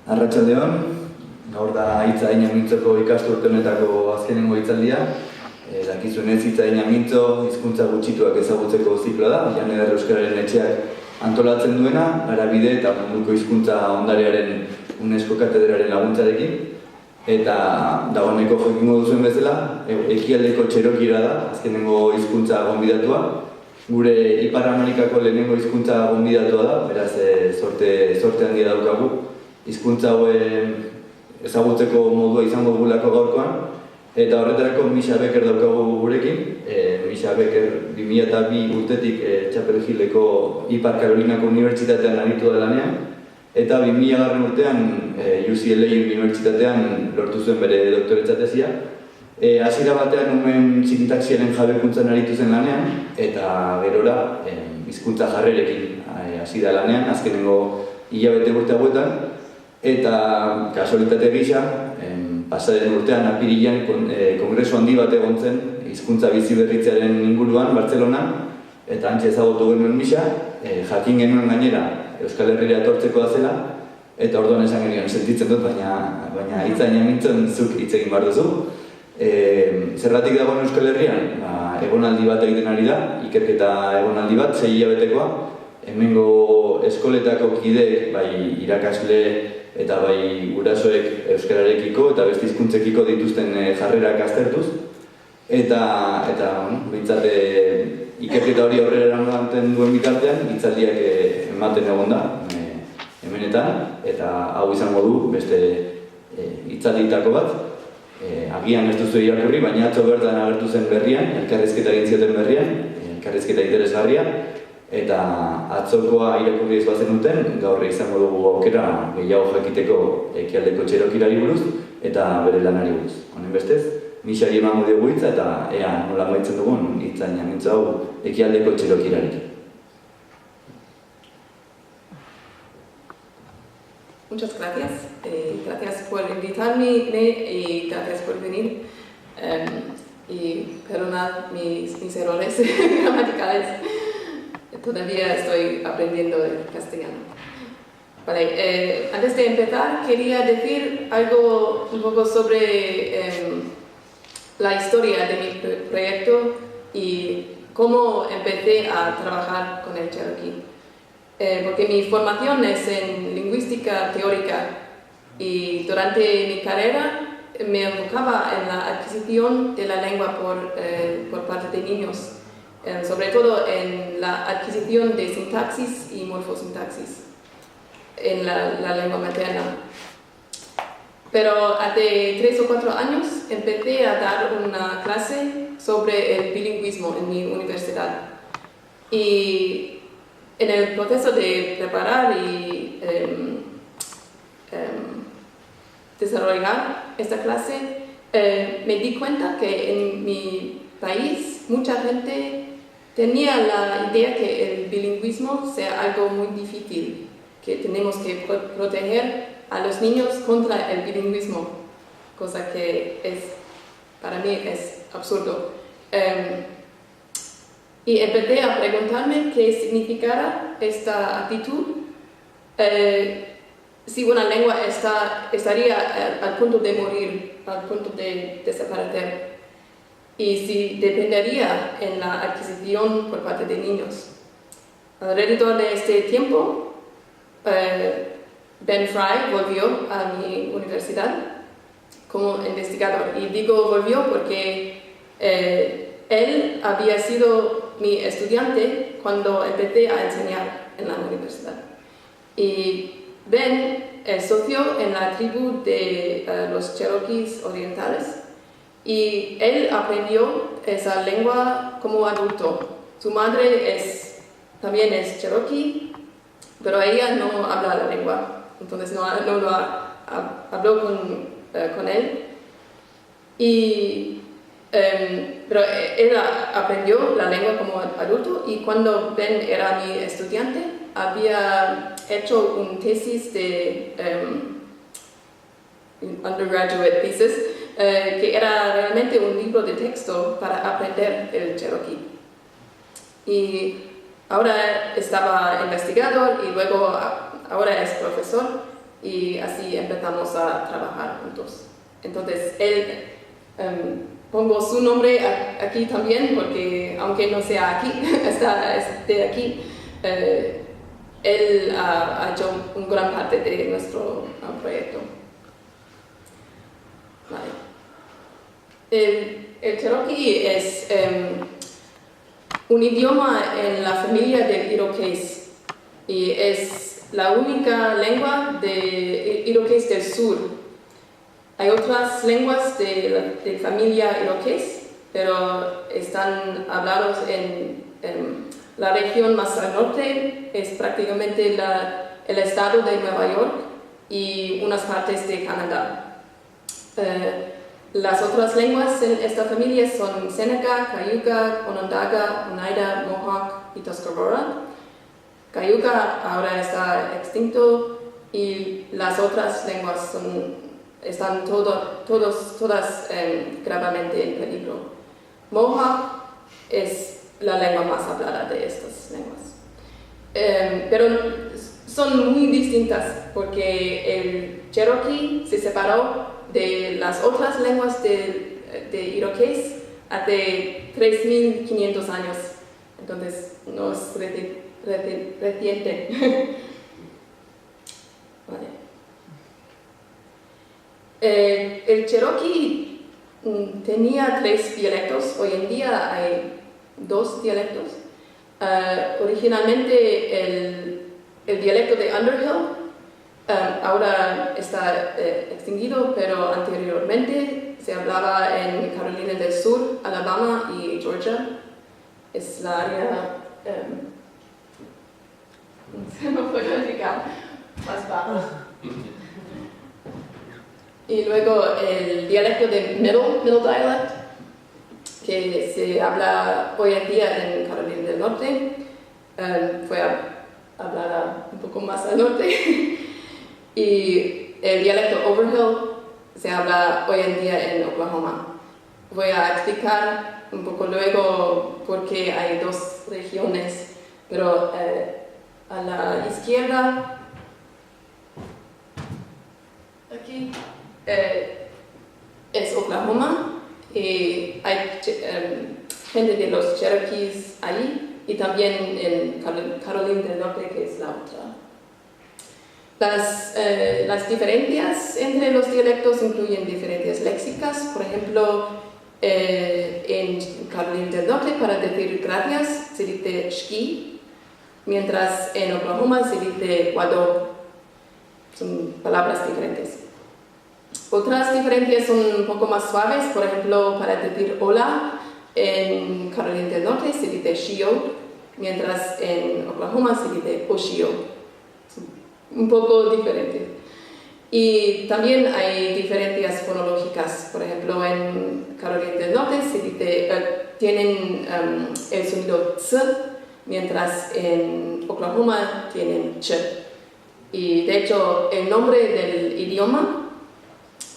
Arratsaldeon, gaur da Hitzaina Mintzoko ikasturtenetako azkenengo hitzaldia. Dakizuenez Hitzaina Mintzo hizkuntza gutxituak ezagutzeko zikloa da, Jan Eder Euskararen Etxeak antolatzen duena, Garabide eta Munduko Hizkuntza Ondarearen UNESCO katedraren laguntzarekin. Eta dagoeneko jokingo duzuen bezala, ekialdeko txerokira da, azkenengo hizkuntza gonbidatua. Gure Ipar Amerikako lehenengo hizkuntza gonbidatua da, beraz sorte handia daukagu. Hizkuntza ezagutzeko modua izango dugulako gaurkoan, eta horretarako Misha Becker daukagu gurekin. Misha Becker 2002 urtetik Chapel Hilleko Ipar Carolinako Unibertsitatean aritu da lanean, eta 2000 urtean UCLA Unibertsitatean lortu zuen bere doktoretza tesia. Hasiera batean umen sintaxiaren jabekuntzan aritu zen lanean, eta gerora hizkuntza jarrerekin hasi da lanean, azkenengo hilabete urte hauetan. Eta kasualitate gisa, pasaren urtean apirilean kongresu handi bat egon zen hizkuntza biziberritzearen inguruan, Bartzelonan, eta hantxe ezagutu genuen Misha, jakin genuen gainera Euskal Herrira etortzeko da zela, eta orduan esan genuen sentitzen dut, baina Hitzaina Mintzon zuk hitz egin behar duzu. Zergatik dagoen Euskal Herrian? Egonaldi bat egiten ari da, ikerketa egonaldi bat, 6 hilabetekoa. Hemengo eskoletako kideek, bai irakasle eta bai gurasoek euskararekiko eta beste hizkuntzekiko dituzten jarrerak aztertuz. Eta behintzat ikerketa hori aurrera eramaten duen bitartean, hitzaldiak ematen egon da hemenetan, eta hau izango du beste hitzaldietako bat. Agian ez duzu irakurri, baina atzo bertan agertu zen berrian, elkarrizketa egin zioten berrian, elkarrizketa interesgarria. Eta atzokoa irakurri ez bazenuten, gaur izango dugu aukera gehiago jakiteko ekialdeko txerokirari buruz eta bere lanari buruz. Honen bestez, Mishari emango dugu hitza eta ea nola amaitzen dugun Hitzaina Mintzo hau ekialdeko txerokirarekin. Muchas gracias. Gracias por invitarme y gracias por venir. Y perdonad mis errores gramaticales. Todavía estoy aprendiendo el castellano. Vale, antes de empezar quería decir algo un poco sobre la historia de mi proyecto y cómo empecé a trabajar con el Cherokee. Porque mi formación es en lingüística teórica y durante mi carrera me enfocaba en la adquisición de la lengua por parte de niños. Sobre todo en la adquisición de sintaxis y morfosintaxis en la lengua materna. Pero hace 3 o 4 años empecé a dar una clase sobre el bilingüismo en mi universidad. Y en el proceso de preparar y desarrollar esta clase, me di cuenta que en mi país mucha gente tenía la idea que el bilingüismo sea algo muy difícil, que tenemos que proteger a los niños contra el bilingüismo, cosa que para mí es absurdo. Y empecé a preguntarme qué significara esta actitud, si una lengua estaría al punto de morir, al punto de desaparecer. Y si dependería en la adquisición por parte de niños. Alrededor de este tiempo, Ben Fry volvió a mi universidad como investigador. Y digo volvió porque él había sido mi estudiante cuando empecé a enseñar en la universidad. Y Ben es socio en la tribu de los Cherokees orientales. Y él aprendió esa lengua como adulto. Su madre también es Cherokee, pero ella no habla la lengua, entonces no lo habló con él. Pero él aprendió la lengua como adulto y cuando Ben era mi estudiante había hecho un tesis de undergraduate thesis que era realmente un libro de texto para aprender el Cherokee. Y ahora estaba investigador y luego ahora es profesor y así empezamos a trabajar juntos. Entonces, él, pongo su nombre aquí también, porque aunque no sea aquí, esté aquí, él ha hecho una gran parte de nuestro proyecto. Vale. El Cherokee es un idioma en la familia del iroqués y es la única lengua de iroqués del sur. Hay otras lenguas de la familia iroqués, pero están hablados en la región más al norte, es prácticamente el estado de Nueva York y unas partes de Canadá. Las otras lenguas en esta familia son Seneca, Cayuga, Onondaga, Oneida, Mohawk y Tuscarora. Cayuga ahora está extinto y las otras lenguas están todas gravemente en peligro. Mohawk es la lengua más hablada de estas lenguas. Pero son muy distintas porque el Cherokee se separó de las otras lenguas de iroqués hace 3.500 años. Entonces, no es reciente. Vale. El Cherokee tenía 3 dialectos, hoy en día hay 2 dialectos. Originalmente el dialecto de Underhill ahora está extinguido, pero anteriormente se hablaba en Carolina del Sur, Alabama y Georgia. Es la área, no puedo explicar, más baja. Y luego el dialecto de Middle Dialect, que se habla hoy en día en Carolina del Norte, fue hablada un poco más al norte. Y el dialecto Overhill se habla hoy en día en Oklahoma. Voy a explicar un poco luego por qué hay 2 regiones, pero a la izquierda, aquí, es Oklahoma y hay gente de los Cherokees ahí y también en Carolina del Norte, que es la otra. Las diferencias entre los dialectos incluyen diferencias léxicas. Por ejemplo, en Carolina del Norte para decir gracias se dice shki, mientras en Oklahoma se dice wado. Son palabras diferentes. Otras diferencias son un poco más suaves. Por ejemplo, para decir hola en Carolina del Norte se dice shio, mientras en Oklahoma se dice oshio. Un poco diferente. Y también hay diferencias fonológicas. Por ejemplo, en Carolina del Norte se dice, tienen el sonido ts, mientras en Oklahoma tienen ch. Y de hecho, el nombre del idioma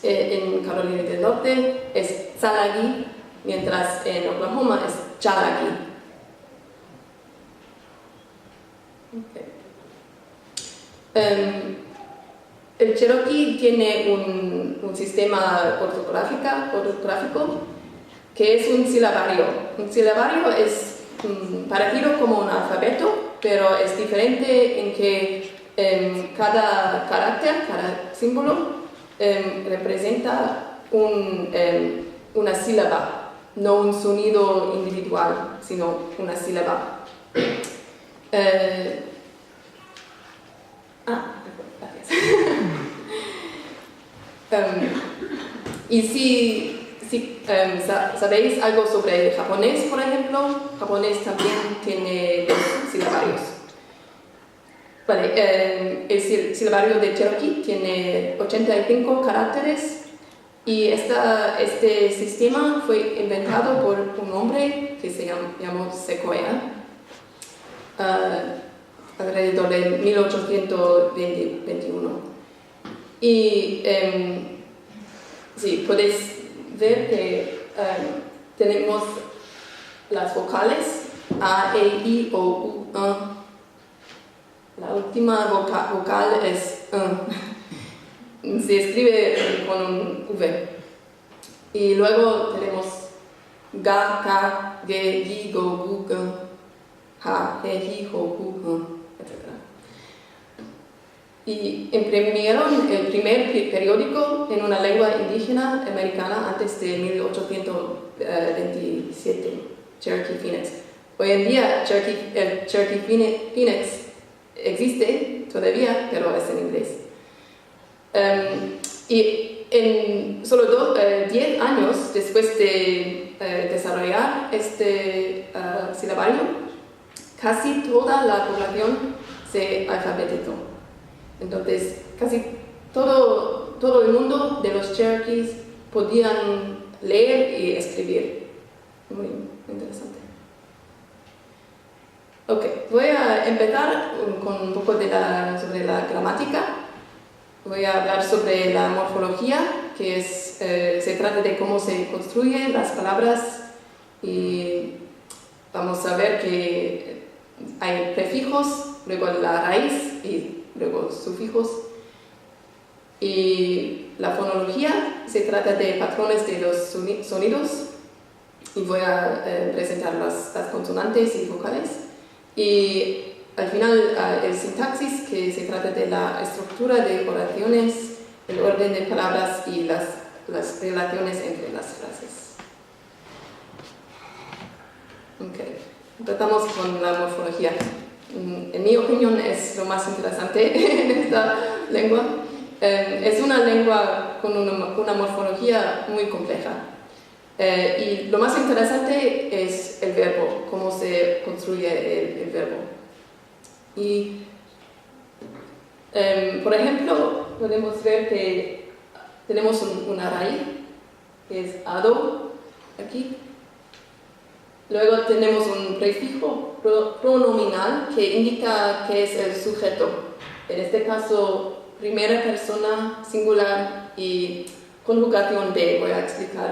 en Carolina del Norte es Tsalagi, mientras en Oklahoma es Chalagi. Okay. El Cherokee tiene un sistema ortográfico que es un silabario. Un silabario es parecido como un alfabeto, pero es diferente en que cada carácter, cada símbolo representa una sílaba, no un sonido individual, sino una sílaba. Gracias. Y si sabéis algo sobre el japonés, por ejemplo, japonés también tiene 2 silabarios. Vale, el silabario de Cherokee tiene 85 caracteres y este sistema fue inventado por un hombre que se llamó Sequoyah alrededor de 1821. Y sí, podéis ver que tenemos las vocales A, E, I, O, U, La última vocal es se escribe con un V. Y luego tenemos ga, ka, ge, gi, go, gu, ge, ha, he, hi, ho, hu, he, etc. Y imprimieron el primer periódico en una lengua indígena americana antes de 1827, Cherokee Phoenix. Hoy en día el Cherokee Phoenix existe todavía, pero es en inglés. Y en solo 10 años después de desarrollar este silabario, casi toda la población se alfabetizó. Entonces, casi todo el mundo de los Cherokees podían leer y escribir. Muy interesante. Ok, voy a empezar con un poco sobre la gramática. Voy a hablar sobre la morfología, que se trata de cómo se construyen las palabras, y vamos a ver que hay prefijos, luego la raíz y luego sufijos. Y la fonología se trata de patrones de los sonidos, y voy a presentar las consonantes y vocales. Y al final el sintaxis, que se trata de la estructura de oraciones, el orden de palabras y las relaciones entre las frases. Okay. Empezamos con la morfología. En mi opinión es lo más interesante en esta lengua. Es una lengua con una morfología muy compleja. Y lo más interesante es el verbo, cómo se construye el verbo. Y, por ejemplo, podemos ver que tenemos una raíz, que es ado, aquí. Luego tenemos un prefijo pronominal que indica que es el sujeto. En este caso, primera persona singular y conjugación de, voy a explicar.